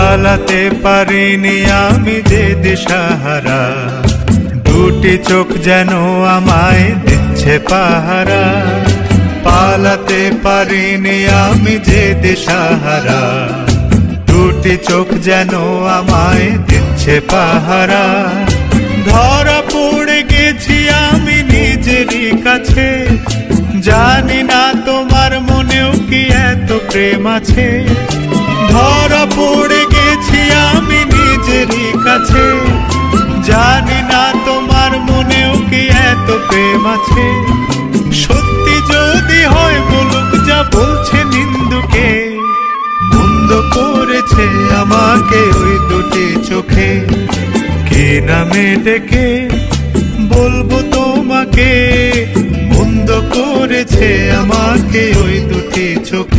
পালাতে পারিনি আমি যে দিশাহারা, দুটি চোখ যেন আমায় দিচ্ছে পাহারা। পালাতে পারিনি আমি যে দিশাহারা, দুটি চোখ যেন আমায় দিচ্ছে পাহারা। ধরা পড়ে গেছি আমি নিজেরই কাছে, জানি না তোমার মনেও কি এত প্রেম আছে। ধরা পড়ে গেছি আমি নিজেরই কাছে, জানি না তোমার মনেও কি এত প্রেম আছে। সত্যি যদি হয় বলুক যা বলছে নিন্দুকে, মন্দ করেছে আমাকে ওই দুটি চোখে। কি নামে ডেকে বলবো তোমাকে, মন্দ করেছে আমাকে ওই দুটি চোখে।